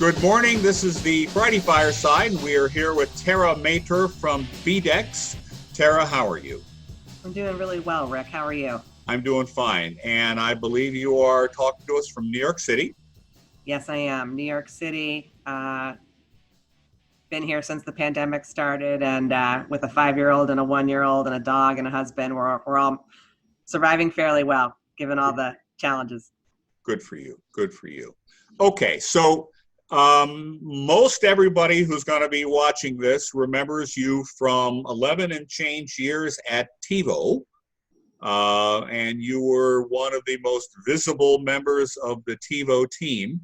Good morning. This is the Friday Fireside. We are here with Tara Maitra from BDEX. Tara, how are you? I'm doing really well, Rick. How are you? I'm doing fine. And I believe you are talking to us from New York City. Yes, I am. New York City. Been here since the pandemic started, and with a 5-year-old and a 1-year-old and a dog and a husband, we're all surviving fairly well, given all the challenges. Good for you. Good for you. Okay, so most everybody who's going to be watching this remembers you from 11 and change years at TiVo, and you were one of the most visible members of the TiVo team.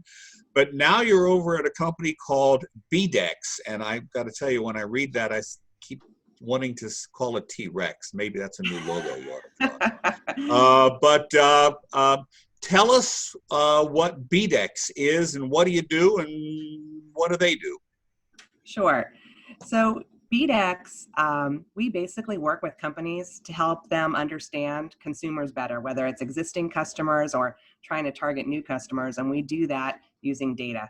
But now you're over at a company called BDEX, and I've got to tell you, when I read that, I keep wanting to call it T-Rex. Maybe that's a new logo you ought to put. Tell us what BDEX is and what do you do and what do they do? Sure. So BDEX, we basically work with companies to help them understand consumers better, whether it's existing customers or trying to target new customers, and we do that using data.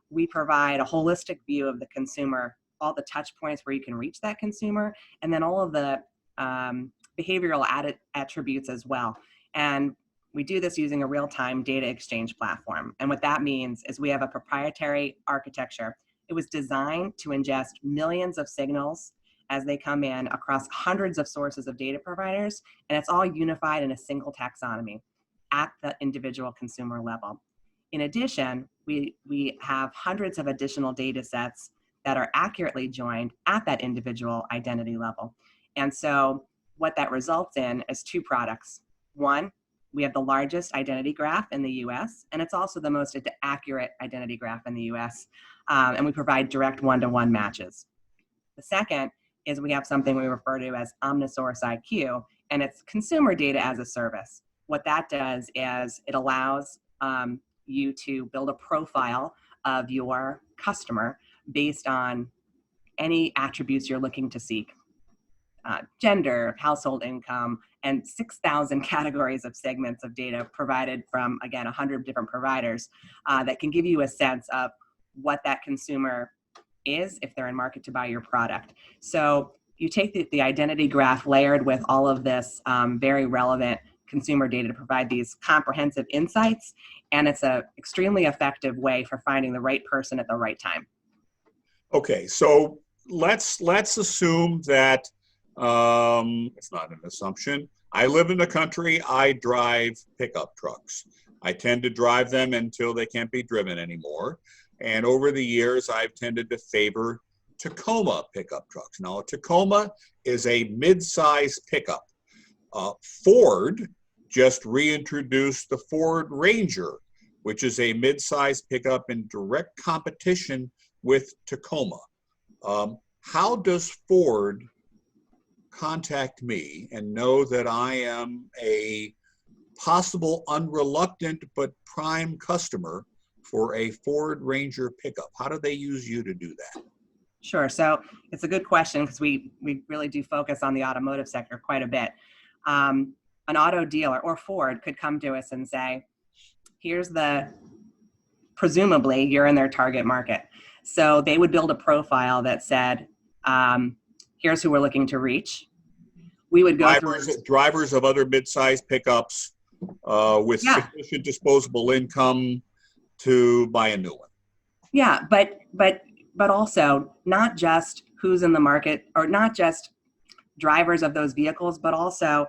We provide a holistic view of the consumer, all the touch points where you can reach that consumer, and then all of the behavioral attributes as well. And we do this using a real-time data exchange platform. And what that means is we have a proprietary architecture. It was designed to ingest millions of signals as they come in across hundreds of sources of data providers, and it's all unified in a single taxonomy at the individual consumer level. In addition, we have hundreds of additional data sets that are accurately joined at that individual identity level. And so what that results in is two products. One, we have the largest identity graph in the US, and it's also the most accurate identity graph in the US, and we provide direct one-to-one matches. The second is we have something we refer to as Omnisource IQ, and it's consumer data as a service. What that does is it allows you to build a profile of your customer based on any attributes you're looking to seek. Gender, household income, and 6,000 categories of segments of data provided from, again, 100 different providers that can give you a sense of what that consumer is if they're in market to buy your product. So you take the identity graph layered with all of this very relevant consumer data to provide these comprehensive insights, and it's an extremely effective way for finding the right person at the right time. Okay, so let's assume that it's not an assumption. I live in the country. I drive pickup trucks. I tend to drive them until they can't be driven anymore. And over the years, I've tended to favor Tacoma pickup trucks. Now, a Tacoma is a mid-size pickup. Ford just reintroduced the Ford Ranger, which is a mid-size pickup in direct competition with Tacoma. How does Ford contact me and know that I am a possible unreluctant but prime customer for a Ford Ranger pickup? How do they use you to do that? Sure. So it's a good question because we really do focus on the automotive sector quite a bit. An auto dealer or Ford could come to us and say, presumably you're in their target market. So they would build a profile that said, here's who we're looking to reach. We would go drivers of other mid-sized pickups with sufficient disposable income to buy a new one. Yeah, but also not just who's in the market, or not just drivers of those vehicles, but also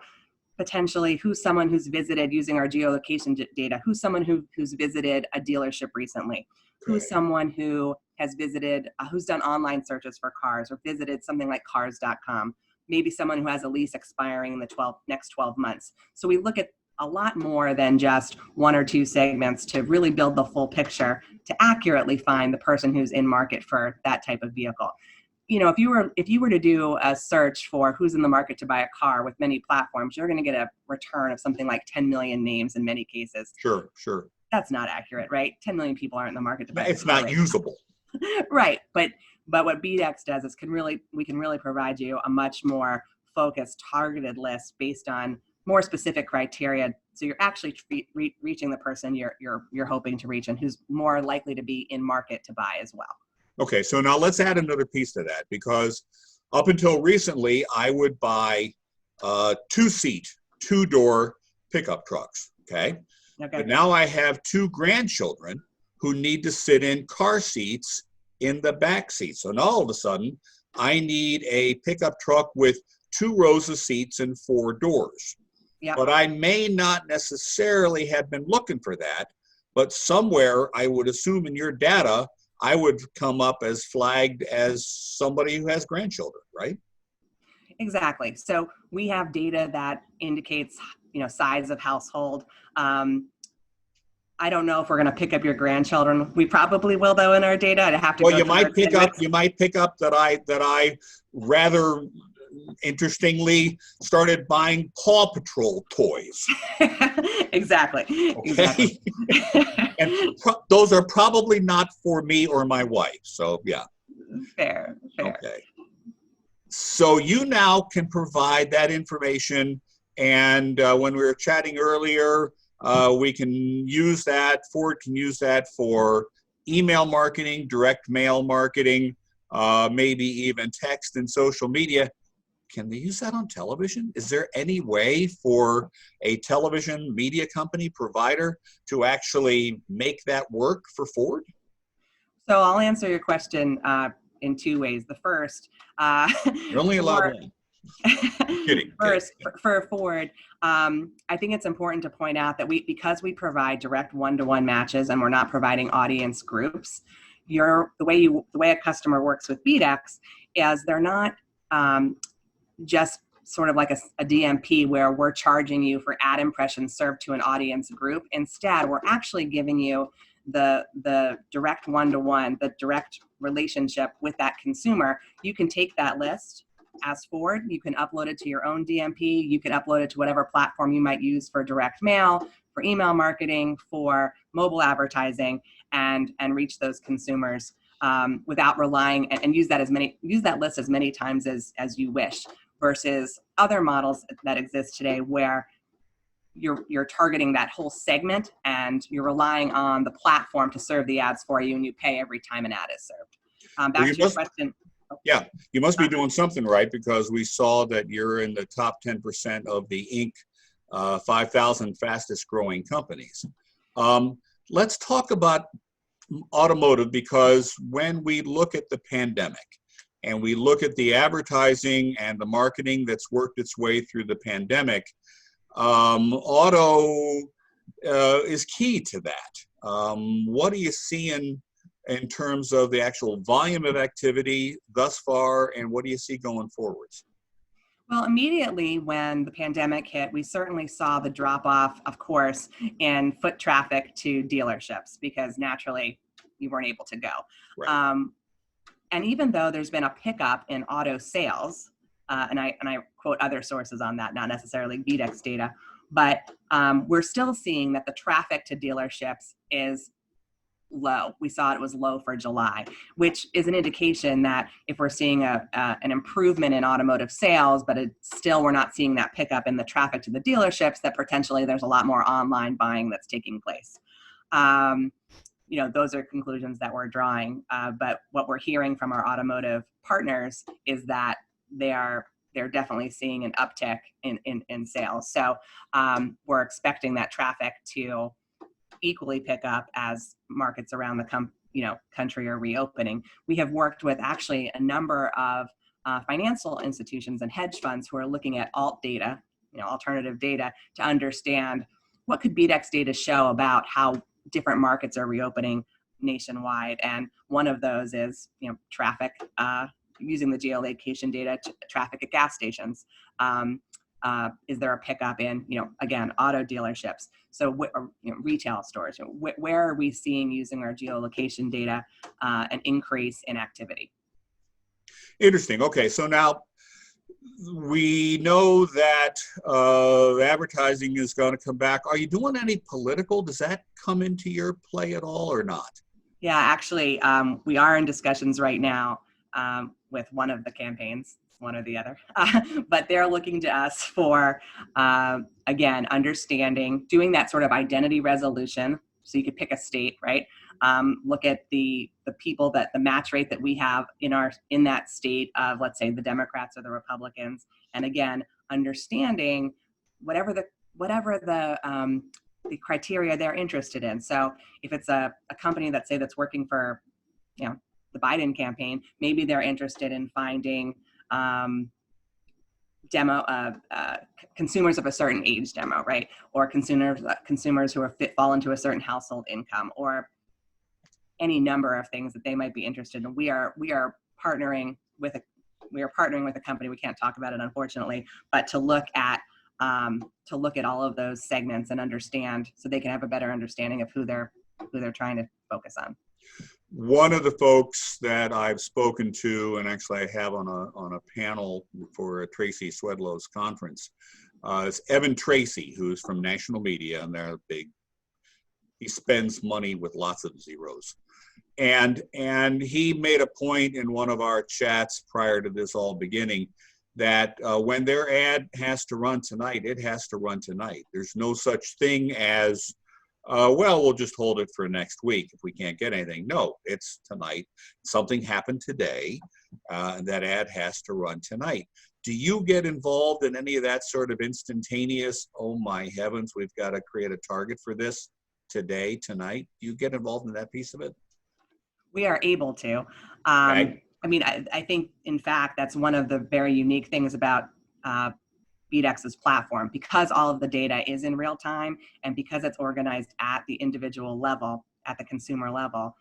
potentially who's someone who's visited using our geolocation data, who's someone who's visited a dealership recently, who's someone who has visited, who's done online searches for cars or visited something like cars.com, maybe someone who has a lease expiring in the next 12 months. So we look at a lot more than just one or two segments to really build the full picture to accurately find the person who's in market for that type of vehicle. You know, if you were to do a search for who's in the market to buy a car with many platforms, you're going to get a return of something like 10 million names in many cases. Sure. That's not accurate, right? 10 million people aren't in the market to buy a car. It's not usable. Right. But what BDEX does is we can really provide you a much more focused, targeted list based on more specific criteria So you're actually reaching the person you're hoping to reach and who's more likely to be in market to buy as well. Okay, so now let's add another piece to that, because up until recently, I would buy two-seat, two-door pickup trucks, okay? But now I have two grandchildren who need to sit in car seats in the back seat. So now all of a sudden, I need a pickup truck with 2 rows of seats and 4 doors. Yep. But I may not necessarily have been looking for that, but somewhere I would assume in your data, I would come up as flagged as somebody who has grandchildren, right? Exactly. So we have data that indicates, size of household. I don't know if we're going to pick up your grandchildren. We probably will, though, in our data. I'd have to. Well, you might pick up that I rather interestingly started buying Paw Patrol toys. Exactly. Okay. Exactly. And those are probably not for me or my wife. So yeah. Fair. Okay. So you now can provide that information, and when we were chatting earlier, we can use that. Ford can use that for email marketing, direct mail marketing, maybe even text and social media. Can they use that on television? Is there any way for a television media company provider to actually make that work for Ford? So I'll answer your question in 2 ways. The first, You're only allowed one. Kidding. First, for Ford, I think it's important to point out that because we provide direct one-to-one matches and we're not providing audience groups, the way a customer works with BDEX is they're not just sort of like a DMP where we're charging you for ad impressions served to an audience group. Instead, we're actually giving you the direct one-to-one, the direct relationship with that consumer. You can take that list as Ford, you can upload it to your own DMP, you can upload it to whatever platform you might use for direct mail, for email marketing, for mobile advertising, and reach those consumers without relying and use that list as many times as you wish, versus other models that exist today where you're targeting that whole segment and you're relying on the platform to serve the ads for you, and you pay every time an ad is served. Back to your question. Yeah, you must be doing something right, because we saw that you're in the top 10% of the Inc. 5,000 fastest growing companies. Let's talk about automotive, because when we look at the pandemic and we look at the advertising and the marketing that's worked its way through the pandemic, auto is key to that. What are you seeing in terms of the actual volume of activity thus far, and what do you see going forwards? Well, immediately when the pandemic hit, we certainly saw the drop off, of course, in foot traffic to dealerships, because naturally you weren't able to go. Right. And even though there's been a pickup in auto sales, and I quote other sources on that, not necessarily BDEX data, but we're still seeing that the traffic to dealerships is low. We saw it was low for July, which is an indication that if we're seeing an improvement in automotive sales, but we're not seeing that pickup in the traffic to the dealerships, that potentially there's a lot more online buying that's taking place. Those are conclusions that we're drawing. But what we're hearing from our automotive partners is that they're definitely seeing an uptick in sales. So we're expecting that traffic to equally pick up as markets around the country are reopening. We have worked with actually a number of financial institutions and hedge funds who are looking at alt data, alternative data, to understand what could BDEX data show about how different markets are reopening nationwide. And one of those is, traffic, using the geolocation data, traffic at gas stations. Is there a pickup in, again, auto dealerships? So retail stores, where are we seeing, using our geolocation data, an increase in activity? Interesting. Okay, so now we know that advertising is going to come back. Are you doing any political? Does that come into your play at all or not? Yeah, actually, we are in discussions right now with one of the campaigns, one or the other, but they're looking to us for, again, understanding, doing that sort of identity resolution. So you could pick a state, right? Look at the people that the match rate that we have in that state of, let's say, the Democrats or the Republicans, and again, understanding whatever the criteria they're interested in. So if it's a company that's working for, the Biden campaign, maybe they're interested in finding consumers of a certain age demo, right? Or consumers who fall into a certain household income, or any number of things that they might be interested in. We are partnering with a company. We can't talk about it, unfortunately, but to look at all of those segments and understand, so they can have a better understanding of who they're trying to focus on. One of the folks that I've spoken to, and actually I have on a panel for Tracy Swedlow's conference, is Evan Tracy, who's from National Media, and they're he spends money with lots of zeros. And he made a point in one of our chats prior to this all beginning that when their ad has to run tonight, it has to run tonight. There's no such thing as, we'll just hold it for next week if we can't get anything. No, it's tonight. Something happened today. That ad has to run tonight. Do you get involved in any of that sort of instantaneous, oh my heavens, we've got to create a target for this today, tonight? Do you get involved in that piece of it? We are able to. Okay. I mean, I think, in fact, that's one of the very unique things about BDEX's platform, because all of the data is in real time, and because it's organized at the individual level, at the consumer level.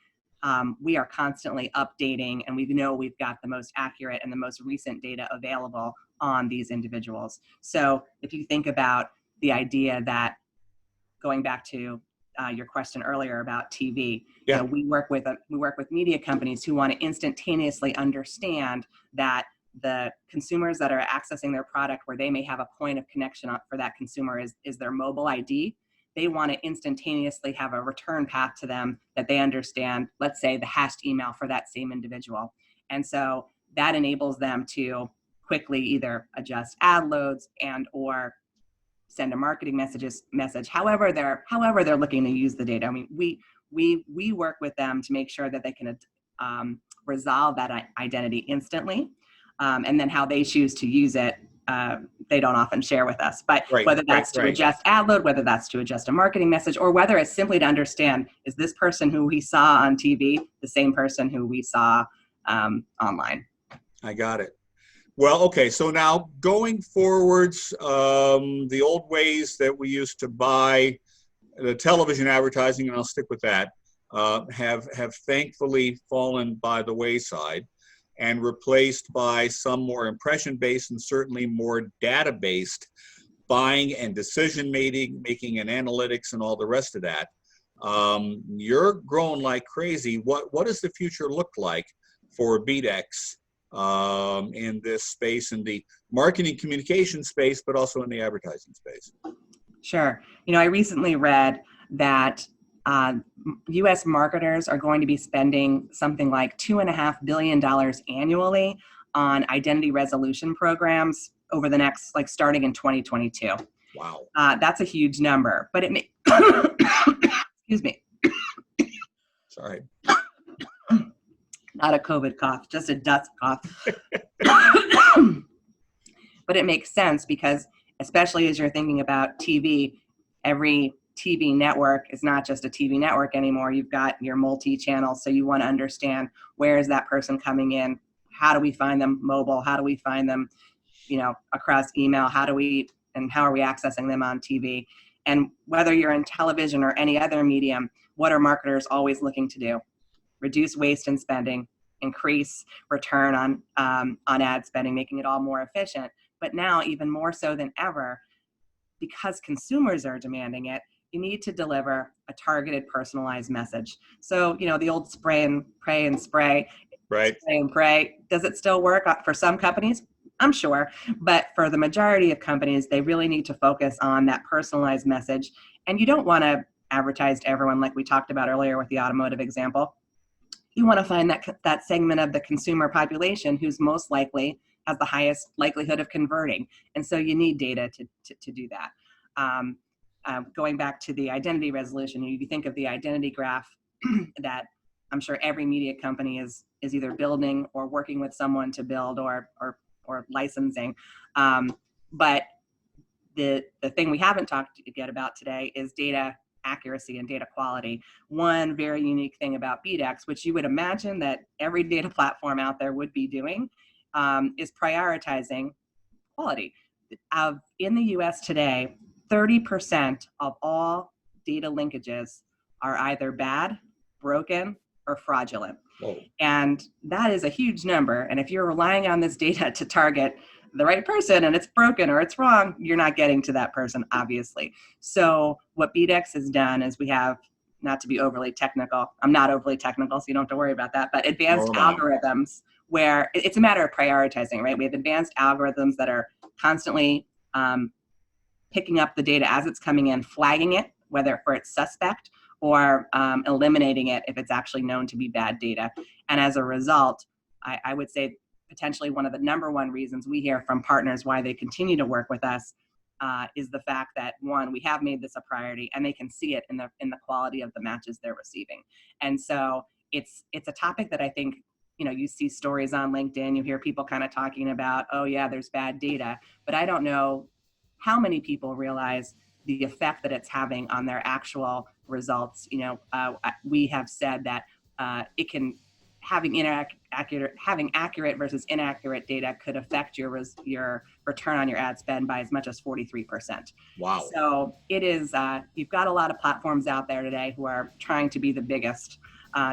We are constantly updating, and we know we've got the most accurate and the most recent data available on these individuals. So if you think about the idea that, going back to your question earlier about TV, yeah. We work with media companies who want to instantaneously understand that the consumers that are accessing their product, where they may have a point of connection for that consumer is their mobile ID. They want to instantaneously have a return path to them that they understand, let's say the hashed email for that same individual. And so that enables them to quickly either adjust ad loads and or send a marketing message, however they're looking to use the data. I mean, we work with them to make sure that they can resolve that identity instantly, and then how they choose to use it, they don't often share with us. But whether that's to adjust ad load, whether that's to adjust a marketing message, or whether it's simply to understand, is this person who we saw on TV the same person who we saw online? I got it. Well, okay, so now going forwards, the old ways that we used to buy the television advertising, and I'll stick with that, have thankfully fallen by the wayside and replaced by some more impression-based and certainly more data-based buying and decision-making and analytics and all the rest of that. You're growing like crazy. What does the future look like for BDEX in this space, in the marketing communication space, but also in the advertising space? Sure. I recently read that U.S. marketers are going to be spending something like $2.5 billion annually on identity resolution programs over the next, starting in 2022. Wow. That's a huge number, but it may, excuse me. Sorry. Not a COVID cough, just a dust cough. But it makes sense because, especially as you're thinking about TV, every TV network is not just a TV network anymore. You've got your multi-channel, so you want to understand, where is that person coming in? How do we find them mobile? How do we find them, across email? How are we accessing them on TV? And whether you're in television or any other medium, what are marketers always looking to do? Reduce waste in spending, increase return on ad spending, making it all more efficient. But now, even more so than ever, because consumers are demanding it, you need to deliver a targeted, personalized message. So, the old spray and pray and spray, right? Spray and pray. Does it still work for some companies? I'm sure. But for the majority of companies, they really need to focus on that personalized message. And you don't want to advertise to everyone, like we talked about earlier with the automotive example. you want to find that segment of the consumer population who's most likely has the highest likelihood of converting. And so you need data to do that. Going back to the identity resolution, you think of the identity graph that I'm sure every media company is either building or working with someone to build or licensing. But the thing we haven't talked yet about today is data accuracy and data quality. One very unique thing about BDEX, which you would imagine that every data platform out there would be doing, is prioritizing quality. In the US today, 30% of all data linkages are either bad, broken, or fraudulent. Whoa. And that is a huge number. And if you're relying on this data to target the right person and it's broken or it's wrong, you're not getting to that person, obviously. So what BDEX has done is we have, not to be overly technical, I'm not overly technical, so you don't have to worry about that, but advanced algorithms where it's a matter of prioritizing, right? We have advanced algorithms that are constantly picking up the data as it's coming in, flagging it, whether for it's suspect, or eliminating it if it's actually known to be bad data. And as a result, I would say potentially one of the number one reasons we hear from partners why they continue to work with us is the fact that, one, we have made this a priority and they can see it in the quality of the matches they're receiving. And so it's a topic that I think, you see stories on LinkedIn, you hear people kind of talking about, oh yeah, there's bad data, but I don't know how many people realize the effect that it's having on their actual results. We have said that having accurate versus inaccurate data could affect your return on your ad spend by as much as 43%. Wow. So it is, you've got a lot of platforms out there today who are trying to be the biggest,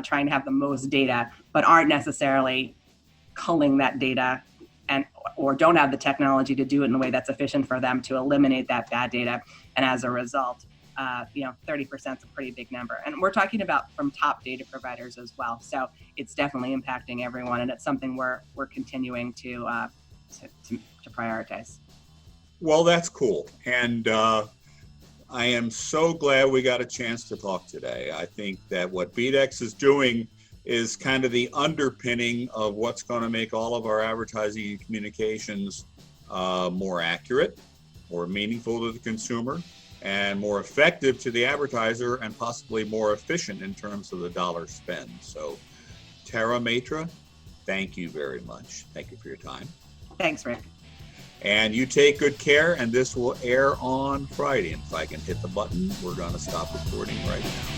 trying to have the most data, but aren't necessarily culling that data or don't have the technology to do it in a way that's efficient for them to eliminate that bad data. And as a result, 30% is a pretty big number. And we're talking about from top data providers as well. So it's definitely impacting everyone. And it's something we're continuing to prioritize. Well, that's cool. And I am so glad we got a chance to talk today. I think that what BDEX is doing is kind of the underpinning of what's going to make all of our advertising and communications more accurate, more meaningful to the consumer, and more effective to the advertiser, and possibly more efficient in terms of the dollar spend. So, Tara Maitra, thank you very much. Thank you for your time. Thanks, Rick. And you take good care, and this will air on Friday. And if I can hit the button, we're going to stop recording right now.